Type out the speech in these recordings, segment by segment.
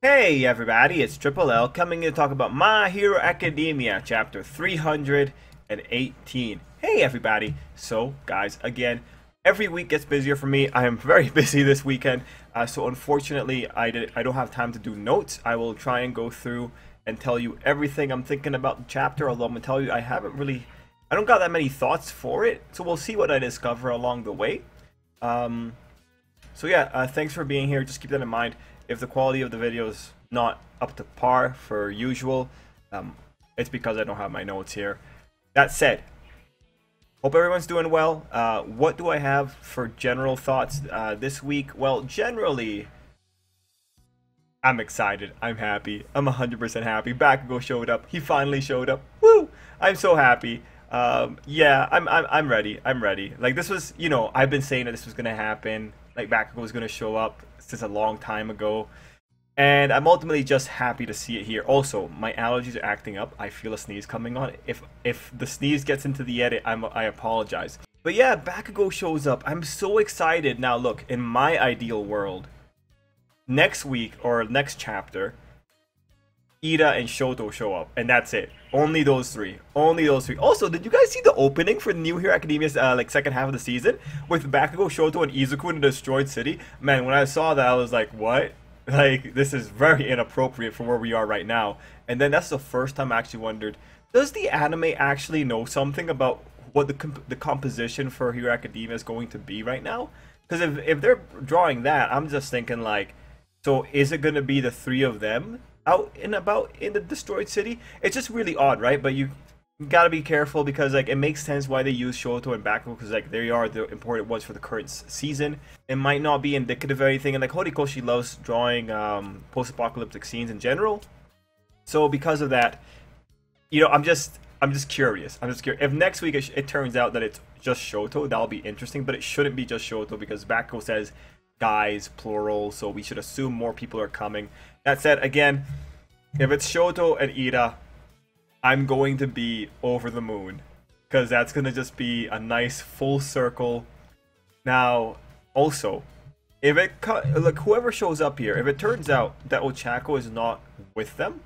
Hey everybody, it's Tripl-L coming in to talk about My Hero Academia, chapter 318. Hey everybody! So, guys, again, every week gets busier for me. I am very busy this weekend, so unfortunately, I don't have time to do notes. I will try and go through and tell you everything I'm thinking about the chapter, although I'm going to tell you I don't got that many thoughts for it, so we'll see what I discover along the way. So yeah, thanks for being here. Just keep that in mind. If the quality of the video is not up to par for usual, it's because I don't have my notes here. That said, hope everyone's doing well. What do I have for general thoughts this week? Well, generally, I'm excited. I'm happy. I'm 100% happy. Bakugo showed up. He finally showed up. Woo! I'm so happy. Yeah, I'm ready. I'm ready. Like this was, I've been saying that this was gonna happen. Like Bakugo was gonna show up since a long time ago, and I'm ultimately just happy to see it here. Also, my allergies are acting up. I feel a sneeze coming on. If the sneeze gets into the edit, I apologize. But yeah, Bakugo shows up. I'm so excited. Now look, in my ideal world, next week or next chapter, Ida and Shoto show up, and that's it. Only those three. Only those three. Also, did you guys see the opening for New Hero Academia's second half of the season with Bakugo, Shoto, and Izuku in the destroyed city? Man, when I saw that, I was like, what? Like, this is very inappropriate for where we are right now. And then that's the first time I actually wondered, does the anime actually know something about what the composition for Hero Academia is going to be right now? Because if they're drawing that, I'm just thinking like, so is it going to be the three of them out and about in the destroyed city? It's just really odd, right? But you gotta be careful because like it makes sense why they use Shoto and Bakugo because like they are the important ones for the current season. It might not be indicative of anything, and like Horikoshi loves drawing post-apocalyptic scenes in general. So because of that, I'm just curious. I'm just curious. If next week it turns out that it's just Shoto, that'll be interesting. But it shouldn't be just Shoto because Bakugo says guys plural, so we should assume more people are coming. That said, again, if it's Shoto and Ida, I'm going to be over the moon because that's going to just be a nice full circle. Now, also, if it look, whoever shows up here, if it turns out that Ochako is not with them,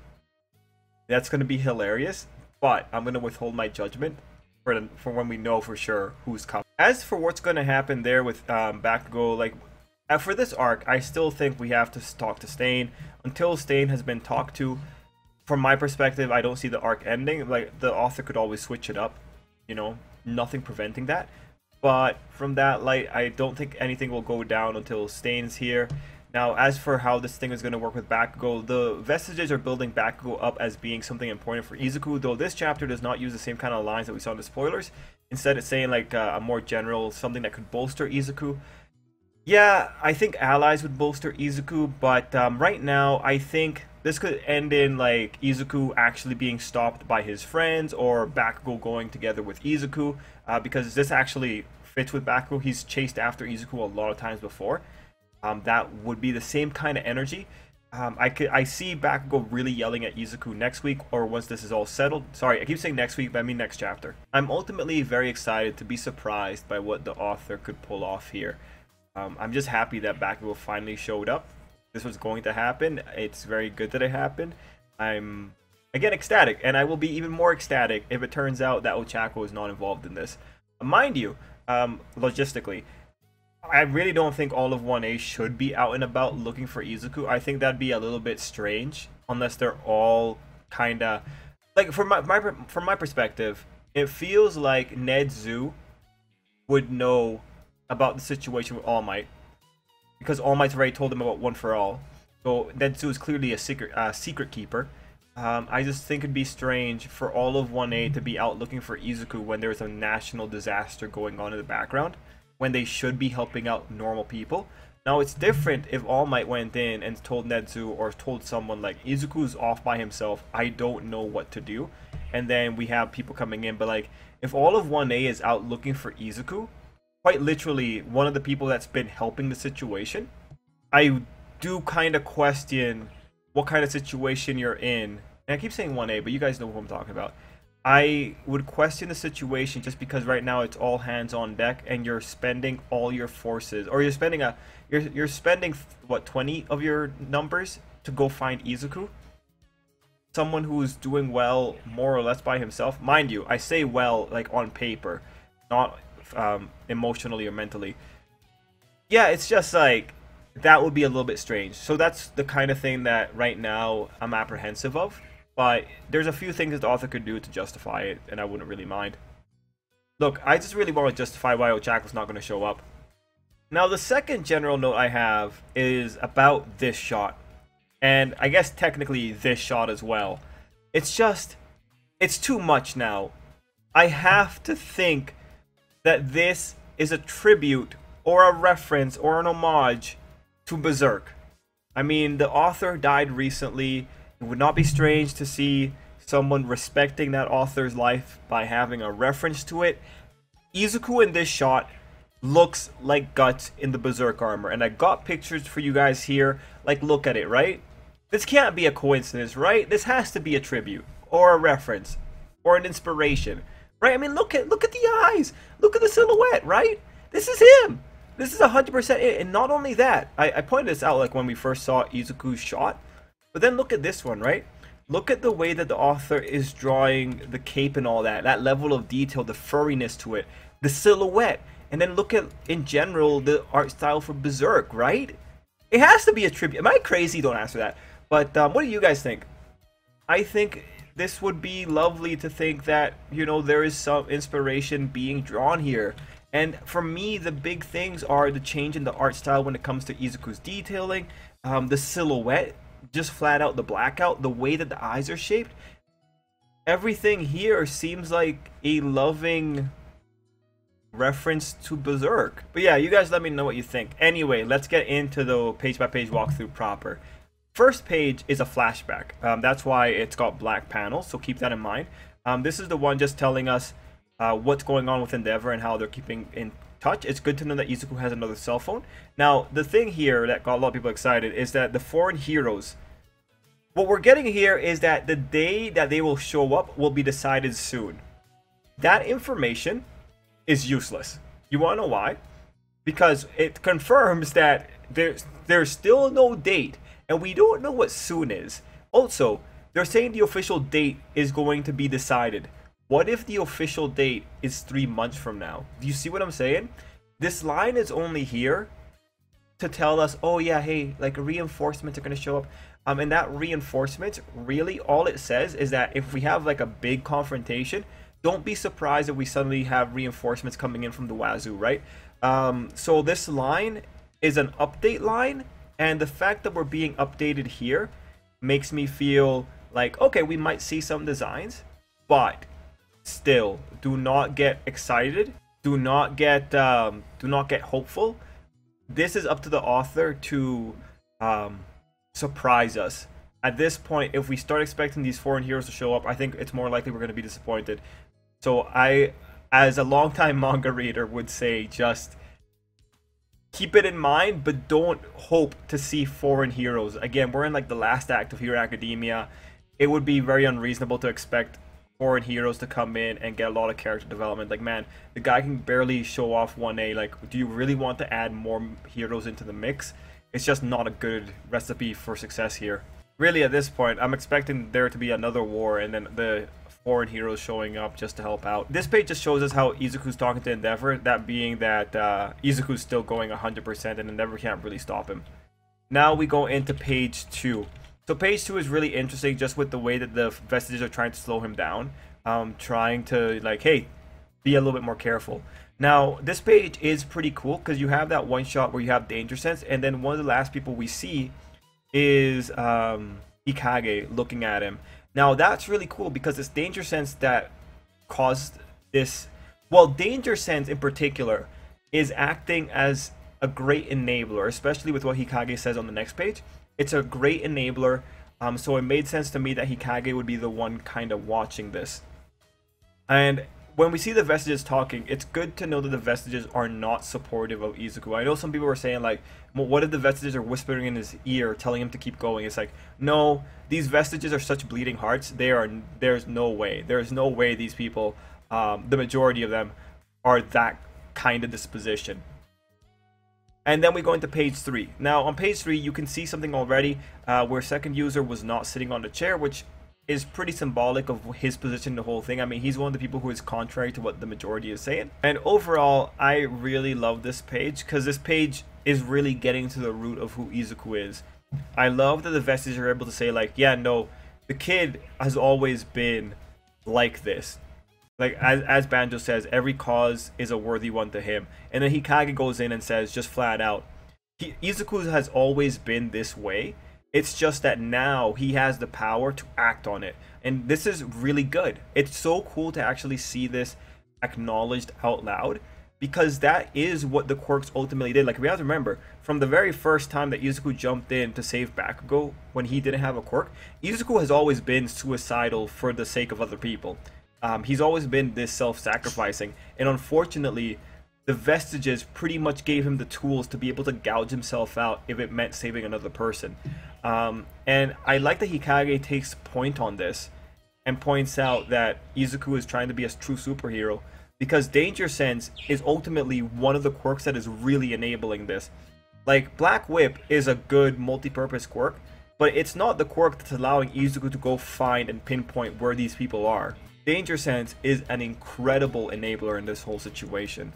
that's going to be hilarious. But I'm going to withhold my judgment for when we know for sure who's coming. As for what's going to happen there with Bakugo, like for this arc, I still think we have to talk to Stain. Until Stain has been talked to, from my perspective, I don't see the arc ending. Like, the author could always switch it up, nothing preventing that. But from that light, I don't think anything will go down until Stain's here. Now, as for how this thing is going to work with Bakugo, the Vestiges are building Bakugo up as being something important for Izuku, though this chapter does not use the same kind of lines that we saw in the spoilers. Instead, it's saying like a more general, something that could bolster Izuku. Yeah, I think allies would bolster Izuku, but right now I think this could end in like Izuku actually being stopped by his friends or Bakugo going together with Izuku, because this actually fits with Bakugo. He's chased after Izuku a lot of times before. That would be the same kind of energy. I see Bakugo really yelling at Izuku next week or once this is all settled. Sorry, I keep saying next week, but I mean next chapter. I'm ultimately very excited to be surprised by what the author could pull off here. I'm just happy that Bakugo finally showed up. This was going to happen. It's very good that it happened. I'm, again, ecstatic. And I will be even more ecstatic if it turns out that Ochako is not involved in this. Mind you, logistically, I really don't think all of 1A should be out and about looking for Izuku. I think that'd be a little bit strange unless they're all kind of... Like, from my perspective, it feels like Nedzu would know about the situation with All Might because All Might's already told him about One for All. So Nedzu is clearly a secret keeper. I just think it'd be strange for all of 1A to be out looking for Izuku when there's a national disaster going on in the background, when they should be helping out normal people. Now it's different if All Might went in and told Nedzu or told someone like Izuku's off by himself, I don't know what to do, and then we have people coming in. But like if all of 1A is out looking for Izuku, quite literally one of the people that's been helping the situation, I do kind of question what kind of situation you're in. And I keep saying 1A, but you guys know who I'm talking about. I would question the situation just because right now it's all hands on deck and you're spending all your forces, or you're spending what, 20 of your numbers to go find Izuku. Someone who's doing well more or less by himself. Mind you, I say well like on paper, not emotionally or mentally. Yeah, it's just like that would be a little bit strange. So that's the kind of thing that right now I'm apprehensive of. But there's a few things that the author could do to justify it, and I wouldn't really mind. Look, I just really want to justify why Ochakko's not going to show up. Now, the second general note I have is about this shot. And I guess technically this shot as well. It's just, it's too much now. I have to think that this is a tribute or a reference or an homage to Berserk. I mean, the author died recently. It would not be strange to see someone respecting that author's life by having a reference to it. Izuku in this shot looks like Guts in the Berserk armor. And I got pictures for you guys here. Like, look at it, right? This can't be a coincidence, right? This has to be a tribute or a reference or an inspiration, right? I mean, look at the eyes. Look at the silhouette, right? This is him. This is 100% it. And not only that, I pointed this out like when we first saw Izuku's shot. But then look at this one, right? Look at the way that the author is drawing the cape and all that. That level of detail, the furriness to it, the silhouette. And then look at, in general, the art style for Berserk, right? It has to be a tribute. Am I crazy? Don't answer that. But what do you guys think? I think this would be lovely to think that, you know, there is some inspiration being drawn here. And for me, the big things are the change in the art style when it comes to Izuku's detailing, the silhouette, just flat out the blackout, the way that the eyes are shaped. Everything here seems like a loving reference to Berserk. But yeah, you guys let me know what you think. Anyway, let's get into the page-by-page walkthrough proper. First page is a flashback. That's why it's got black panels, so keep that in mind. This is the one just telling us what's going on with Endeavor and how they're keeping in touch. It's good to know that Izuku has another cell phone. Now, the thing here that got a lot of people excited is that the foreign heroes, what we're getting here is that the day that they will show up will be decided soon. That information is useless. You want to know why? Because it confirms that there's still no date, and we don't know what soon is. Also, they're saying the official date is going to be decided. What if the official date is 3 months from now? Do you see what I'm saying? This line is only here to tell us, oh yeah, hey, like reinforcements are going to show up. And that reinforcement, really all it says is that if we have like a big confrontation, don't be surprised if we suddenly have reinforcements coming in from the wazoo, right? So this line is an update line, and the fact that we're being updated here makes me feel like, okay, we might see some designs, but still, do not get excited. Do not get hopeful. This is up to the author to surprise us. At this point, if we start expecting these foreign heroes to show up, I think it's more likely we're going to be disappointed. So I, as a longtime manga reader, would say just keep it in mind, but don't hope to see foreign heroes. Again, we're in like the last act of Hero Academia. It would be very unreasonable to expect foreign heroes to come in and get a lot of character development. Like, man, the guy can barely show off 1A. Like, do you really want to add more heroes into the mix? It's just not a good recipe for success here. Really, at this point, I'm expecting there to be another war and then the foreign heroes showing up just to help out. This page just shows us how Izuku's talking to Endeavor, that being that Izuku's still going 100% and Endeavor can't really stop him. Now we go into page 2. So page 2 is really interesting just with the way that the Vestiges are trying to slow him down. Trying to, like, hey, be a little bit more careful. Now, this page is pretty cool because you have that one shot where you have Danger Sense, and then one of the last people we see is Hikage looking at him. Now, that's really cool because it's Danger Sense that caused this. Well, Danger Sense in particular is acting as a great enabler, especially with what Hikage says on the next page. It's a great enabler, so it made sense to me that Hikage would be the one kind of watching this. And when we see the Vestiges talking, it's good to know that the Vestiges are not supportive of Izuku. I know some people were saying, like, well, what if the Vestiges are whispering in his ear, telling him to keep going? It's like, no, these Vestiges are such bleeding hearts. There's no way. There's no way these people, the majority of them, are that kind of disposition. And then we go into page 3. Now, on page 3, you can see something already where second user was not sitting on the chair, which is pretty symbolic of his position in the whole thing. I mean, he's one of the people who is contrary to what the majority is saying. And overall, I really love this page because this page is really getting to the root of who Izuku is. I love that the Vestiges are able to say, like, yeah, no, the kid has always been like this. Like, as Banjo says, every cause is a worthy one to him. And then Hikage goes in and says, just flat out, Izuku has always been this way. It's just that now he has the power to act on it. And this is really good. It's so cool to actually see this acknowledged out loud, because that is what the quirks ultimately did. Like, we have to remember, from the very first time that Izuku jumped in to save Bakugo when he didn't have a quirk, Izuku has always been suicidal for the sake of other people. He's always been this self-sacrificing, and unfortunately, the Vestiges pretty much gave him the tools to be able to gouge himself out if it meant saving another person. And I like that Hikage takes point on this and points out that Izuku is trying to be a true superhero, because Danger Sense is ultimately one of the quirks that is really enabling this. Like, Black Whip is a good multi-purpose quirk, but it's not the quirk that's allowing Izuku to go find and pinpoint where these people are. Danger Sense is an incredible enabler in this whole situation.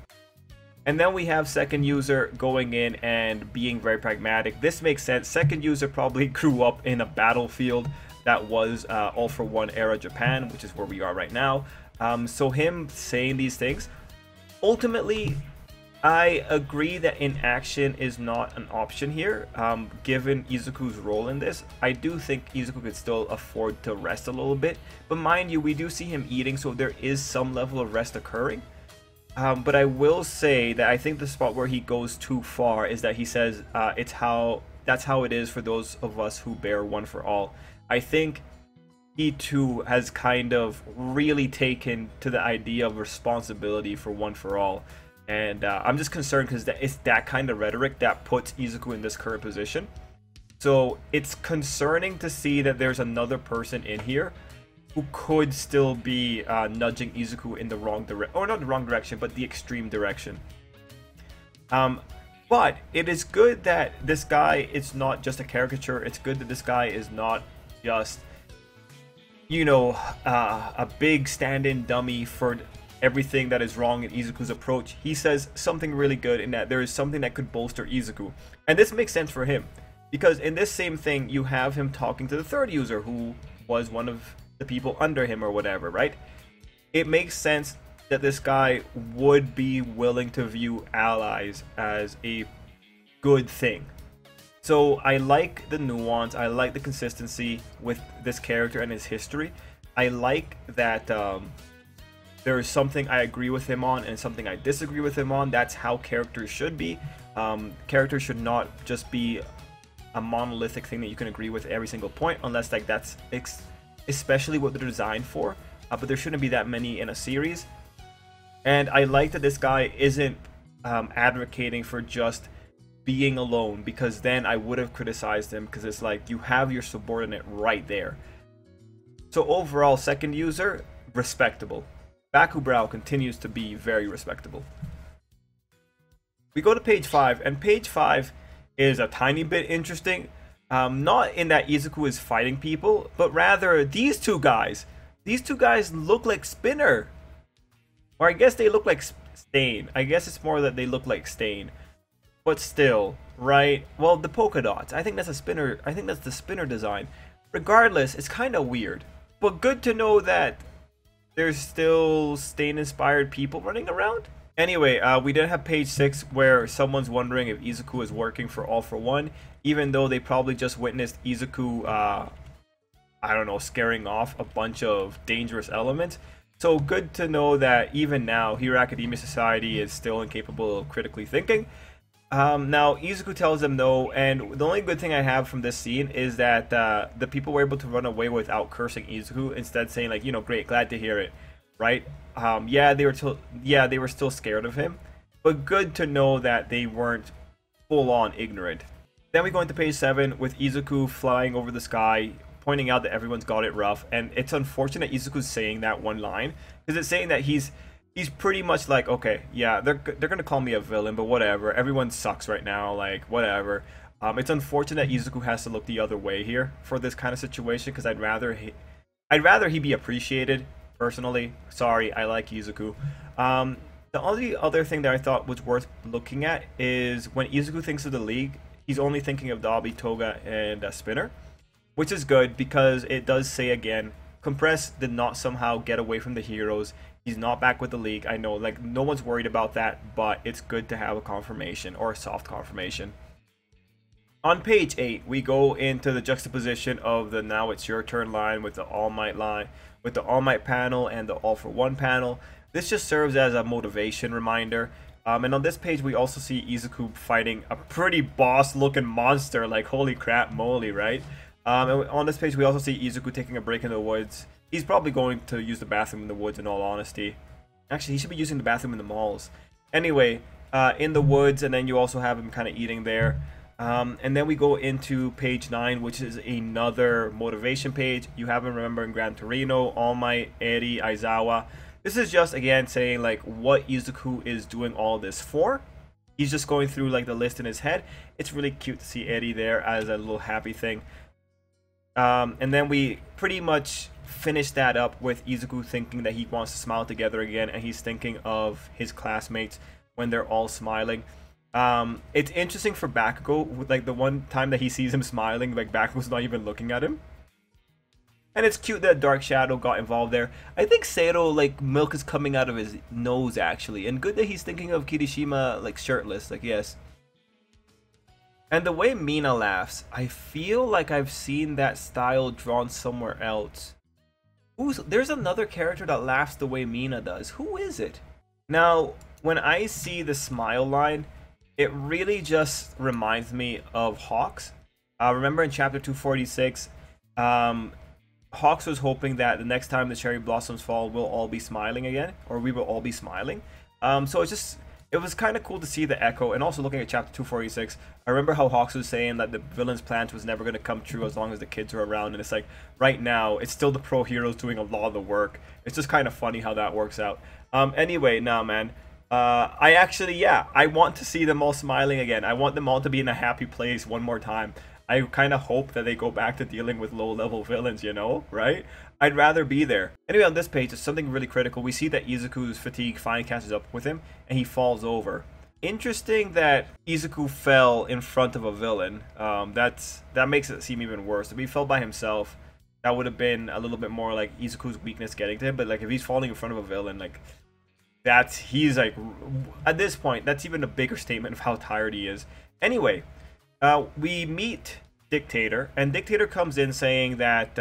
And then we have second user going in and being very pragmatic. This makes sense. Second user probably grew up in a battlefield that was All for One era Japan, which is where we are right now. So him saying these things, ultimately, I agree that inaction is not an option here, given Izuku's role in this. I do think Izuku could still afford to rest a little bit, but mind you, we do see him eating, so there is some level of rest occurring. But I will say that I think the spot where he goes too far is that he says that's how it is for those of us who bear one for all. I think he too has kind of really taken to the idea of responsibility for one for all. And I'm just concerned because it's that kind of rhetoric that puts Izuku in this current position. So it's concerning to see that there's another person in here who could still be nudging Izuku in the wrong direction, or not the wrong direction, but the extreme direction. But it is good that this guy is not just a caricature. It's good that this guy is not just, you know, a big stand-in dummy for everything that is wrong in Izuku's approach. He says something really good in that there is something that could bolster Izuku. And this makes sense for him, because in this same thing, you have him talking to the third user who was one of the people under him or whatever, right? It makes sense that this guy would be willing to view allies as a good thing. So I like the nuance, I like the consistency with this character and his history. I like that there is something I agree with him on and something I disagree with him on. That's how characters should be. Characters should not just be a monolithic thing that you can agree with every single point, unless like that's especially what they're designed for. But there shouldn't be that many in a series. And I like that this guy isn't advocating for just being alone, because then I would have criticized him, because it's like you have your subordinate right there. So overall, second user, respectable. Bakubrow continues to be very respectable. We go to page 5, and page 5 is a tiny bit interesting. Not in that Izuku is fighting people, but rather these two guys. These two guys look like Spinner. Or I guess they look like Stain. I guess it's more that they look like Stain. But still, right? Well, the polka dots. I think that's a Spinner. I think that's the Spinner design. Regardless, it's kind of weird. But good to know that there's still Stain-inspired people running around. Anyway, we did have page 6 where someone's wondering if Izuku is working for All for One, even though they probably just witnessed Izuku, I don't know, scaring off a bunch of dangerous elements. So good to know that even now, Hero Academia Society is still incapable of critically thinking. Now, Izuku tells them no, and the only good thing I have from this scene is that the people were able to run away without cursing Izuku, instead saying like, you know, great, glad to hear it, right? Yeah, they were still scared of him, but good to know that they weren't full-on ignorant. Then we go into page 7 with Izuku flying over the sky, pointing out that everyone's got it rough, and it's unfortunate Izuku's saying that one line, because it's saying that he's he's pretty much like, okay, yeah, they're gonna call me a villain, but whatever. Everyone sucks right now, like whatever. It's unfortunate Izuku has to look the other way here for this kind of situation because I'd rather he be appreciated personally. Sorry, I like Izuku. The only other thing that I thought was worth looking at is when Izuku thinks of the league, he's only thinking of Dabi, Toga, and Spinner, which is good because it does say again, Compress did not somehow get away from the heroes. He's not back with the league. I know, like, no one's worried about that, but it's good to have a confirmation or a soft confirmation. On page 8, we go into the juxtaposition of the now it's your turn line with the All Might line, with the All Might panel and the All for One panel. This just serves as a motivation reminder. And on this page, we also see Izuku fighting a pretty boss-looking monster, like holy crap moly, right? And on this page, we also see Izuku taking a break in the woods. He's probably going to use the bathroom in the woods, in all honesty. Actually, he should be using the bathroom in the malls. Anyway, in the woods, and then you also have him kind of eating there. And then we go into page 9, which is another motivation page. You have him remembering Gran Torino, All Might, Eri, Aizawa. This is just, again, saying, like, what Izuku is doing all this for. He's just going through, like, the list in his head. It's really cute to see Eri there as a little happy thing. And then we pretty much finish that up with Izuku thinking that he wants to smile together again, and he's thinking of his classmates when they're all smiling. It's interesting for Bakugo, like the one time that he sees him smiling, like Bakugo's not even looking at him. And it's cute that Dark Shadow got involved there. I think Seto, like, milk is coming out of his nose, actually. And good that he's thinking of Kirishima, like, shirtless, like, yes. And the way Mina laughs, I feel like I've seen that style drawn somewhere else. Ooh, there's another character that laughs the way Mina does. Who is it? Now, when I see the smile line, it really just reminds me of Hawks. Remember in chapter 246, Hawks was hoping that the next time the cherry blossoms fall, we'll all be smiling again, or we will all be smiling. So it was kind of cool to see the echo, and also looking at chapter 246, I remember how Hawks was saying that the villain's plans was never going to come true as long as the kids are around, and it's like, right now, it's still the pro heroes doing a lot of the work. It's just kind of funny how that works out. Anyway, nah, man. I want to see them all smiling again. I want them all to be in a happy place one more time. I kind of hope that they go back to dealing with low-level villains, you know, right? I'd rather be there. Anyway, on this page, there's something really critical. We see that Izuku's fatigue finally catches up with him, and he falls over. Interesting that Izuku fell in front of a villain. That makes it seem even worse. If he fell by himself, that would have been a little bit more like Izuku's weakness getting to him. But like if he's falling in front of a villain, like he's like, at this point, that's even a bigger statement of how tired he is. Anyway, we meet Dictator, and Dictator comes in saying that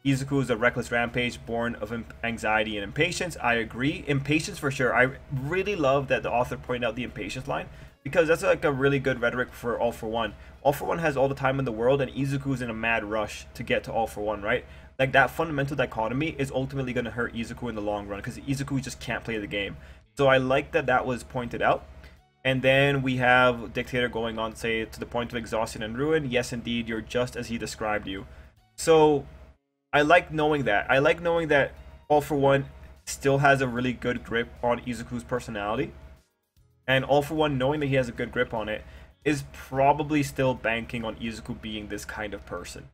Izuku is a reckless rampage born of anxiety and impatience. I agree. Impatience for sure. I really love that the author pointed out the impatience line, because that's like a really good rhetoric for All for One. All for One has all the time in the world, and Izuku's in a mad rush to get to All for One, right? Like that fundamental dichotomy is ultimately going to hurt Izuku in the long run, because Izuku just can't play the game. So I like that that was pointed out. And then we have Dictator going on to say, to the point of exhaustion and ruin, yes indeed, you're just as he described you. So I like knowing that. I like knowing that All for One still has a really good grip on Izuku's personality. And All for One, knowing that he has a good grip on it, is probably still banking on Izuku being this kind of person.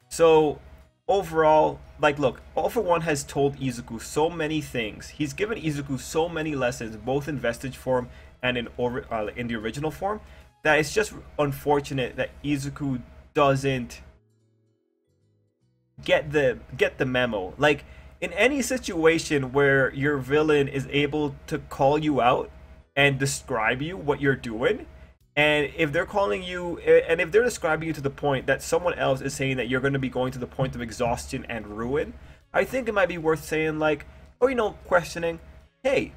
So overall, like, look, All for One has told Izuku so many things. He's given Izuku so many lessons, both in vestige form and in the original form, that it's just unfortunate that Izuku doesn't get the memo. Like, in any situation where your villain is able to call you out and describe you what you're doing, and if they're calling you, and if they're describing you to the point that someone else is saying that you're going to be going to the point of exhaustion and ruin, I think it might be worth saying, like, or, you know, questioning, hey,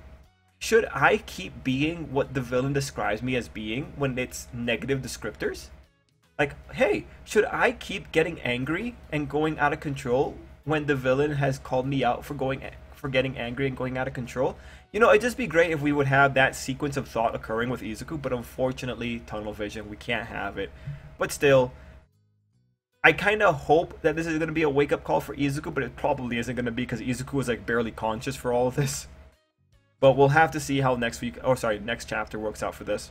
should I keep being what the villain describes me as being when it's negative descriptors? Like, hey, should I keep getting angry and going out of control when the villain has called me out for getting angry and going out of control? You know, it'd just be great if we would have that sequence of thought occurring with Izuku, but unfortunately, tunnel vision, we can't have it. But still, I kind of hope that this is going to be a wake-up call for Izuku, but it probably isn't going to be, because Izuku is like barely conscious for all of this. But we'll have to see how next chapter works out for this.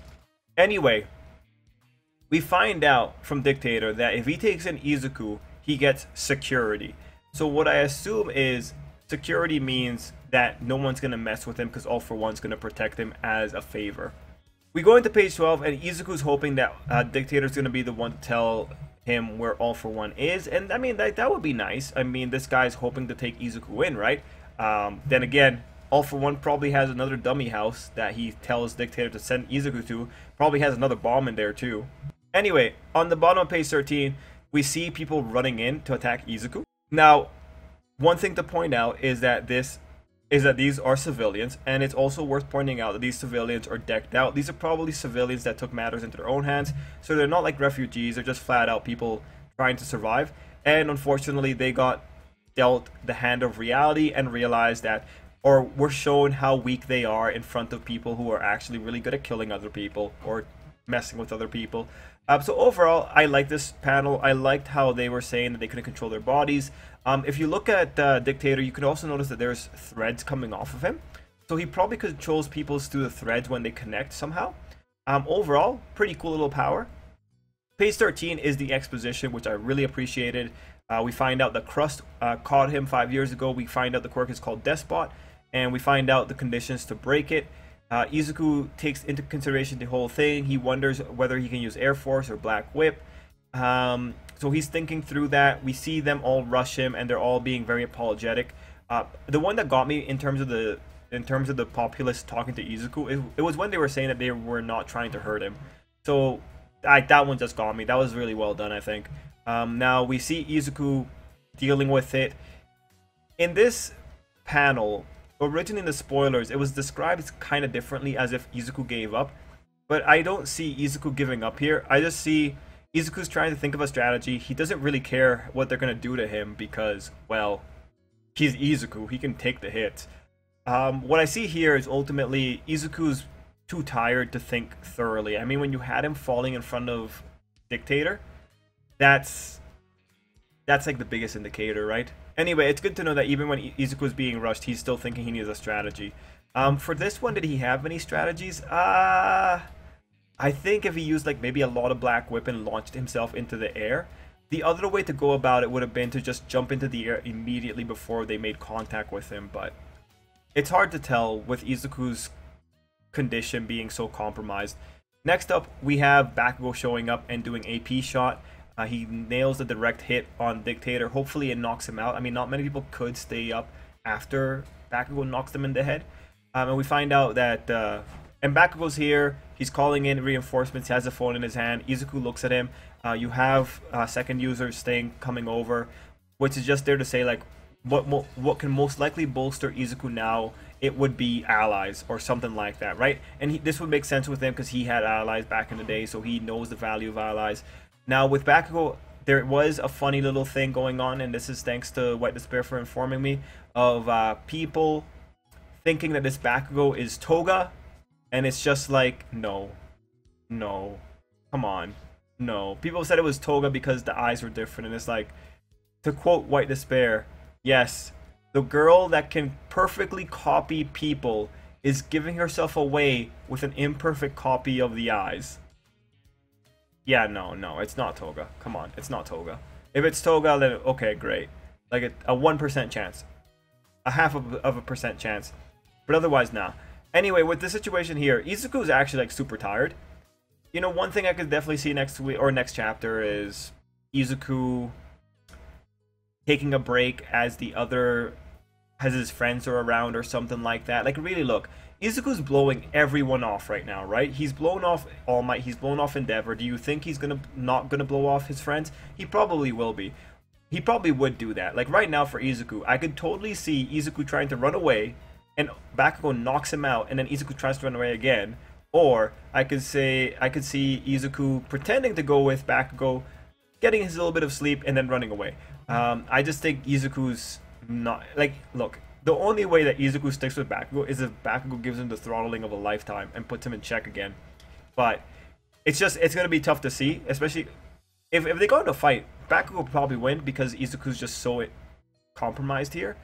Anyway, we find out from Dictator that if he takes in Izuku, he gets security. So what I assume is security means that no one's going to mess with him because All For One's going to protect him as a favor. We go into page 12 and Izuku's hoping that Dictator's going to be the one to tell him where All For One is. And I mean, that would be nice. I mean, this guy's hoping to take Izuku in, right? Then again, All For One probably has another dummy house that he tells Dictator to send Izuku to. Probably has another bomb in there too. Anyway, on the bottom of page 13, we see people running in to attack Izuku. Now, one thing to point out is that these are civilians, and it's also worth pointing out that these civilians are decked out. These are probably civilians that took matters into their own hands, so they're not like refugees. They're just flat out people trying to survive. And unfortunately, they got dealt the hand of reality and realized that, or were shown how weak they are in front of people who are actually really good at killing other people or messing with other people. So overall, I like this panel. I liked how they were saying that they couldn't control their bodies. If you look at Dictator, you can also notice that there's threads coming off of him. So he probably controls people through the threads when they connect somehow. Overall, pretty cool little power. Page 13 is the exposition, which I really appreciated. We find out that Crust caught him 5 years ago. We find out the quirk is called Despot, and we find out the conditions to break it. Izuku takes into consideration the whole thing. He wonders whether he can use Air Force or Black Whip. So he's thinking through that. We see them all rush him, and they're all being very apologetic. The one that got me in terms of the populace talking to Izuku, it was when they were saying that they were not trying to hurt him. So that one just got me. That was really well done, I think. Now we see Izuku dealing with it. In this panel, originally in the spoilers, it was described kind of differently, as if Izuku gave up. But I don't see Izuku giving up here. I just see Izuku's trying to think of a strategy. He doesn't really care what they're going to do to him because, well, he's Izuku. He can take the hits. What I see here is ultimately Izuku's too tired to think thoroughly. I mean, when you had him falling in front of Dictator, that's like the biggest indicator, right? Anyway, it's good to know that even when Izuku is being rushed, he's still thinking he needs a strategy. For this one, did he have any strategies? I think if he used like maybe a lot of Black Whip and launched himself into the air, the other way to go about it would have been to just jump into the air immediately before they made contact with him. But it's hard to tell with Izuku's condition being so compromised. Next up, we have Bakugo showing up and doing AP shot. He nails the direct hit on Dictator. Hopefully it knocks him out. I mean, not many people could stay up after Bakugo knocks them in the head. And we find out that... and Bakugo's here. He's calling in reinforcements. He has a phone in his hand. Izuku looks at him. You have second users coming over, which is just there to say, like, what can most likely bolster Izuku now? It would be allies or something like that, right? And this would make sense with him because he had allies back in the day, so he knows the value of allies. Now, with Bakugo, there was a funny little thing going on, and this is thanks to White Despair for informing me, of people thinking that this Bakugo is Toga, and it's just like, no, come on, no. People said it was Toga because the eyes were different, and it's like, to quote White Despair, yes, the girl that can perfectly copy people is giving herself away with an imperfect copy of the eyes. Yeah, no, it's not Toga. Come on, it's not Toga. If it's Toga, then okay, great. Like a 1% chance. A half of a percent chance. But otherwise, nah. Anyway, with the situation here, Izuku is actually like super tired. You know, one thing I could definitely see next week or next chapter is Izuku taking a break as his friends are around or something like that. Like, really, look, Izuku's blowing everyone off right now, right? He's blown off All Might, he's blown off Endeavor. Do you think he's not gonna blow off his friends? He probably will be. He probably would do that. Like, right now for Izuku, I could totally see Izuku trying to run away, and Bakugo knocks him out, and then Izuku tries to run away again. Or I could see Izuku pretending to go with Bakugo, getting his little bit of sleep, and then running away. I just think Izuku's not... Like, look, the only way that Izuku sticks with Bakugo is if Bakugo gives him the throttling of a lifetime and puts him in check again. But it's going to be tough to see, especially if they go into a fight. Bakugo will probably win because Izuku's just so compromised here.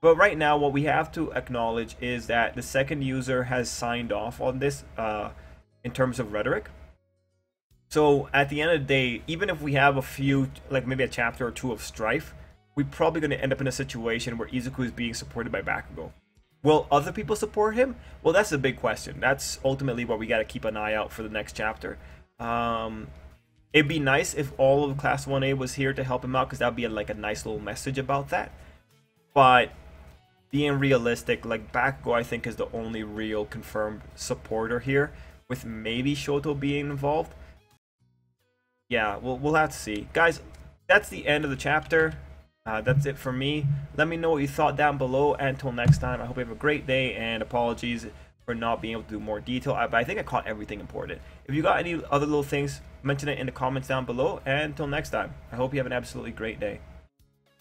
But right now, what we have to acknowledge is that the second user has signed off on this in terms of rhetoric. So at the end of the day, even if we have a few, like maybe a chapter or two of strife, we're probably going to end up in a situation where Izuku is being supported by Bakugo. Will other people support him? Well, that's a big question. That's ultimately what we got to keep an eye out for the next chapter. It'd be nice if all of Class 1A was here to help him out, because that'd be like a nice little message about that. But being realistic, like Bakugo, I think is the only real confirmed supporter here, with maybe Shoto being involved. Yeah, we'll have to see. Guys, that's the end of the chapter. That's it for me. Let me know what you thought down below. And until next time, I hope you have a great day, and apologies for not being able to do more detail. But I think I caught everything important. If you got any other little things, mention it in the comments down below. And until next time, I hope you have an absolutely great day.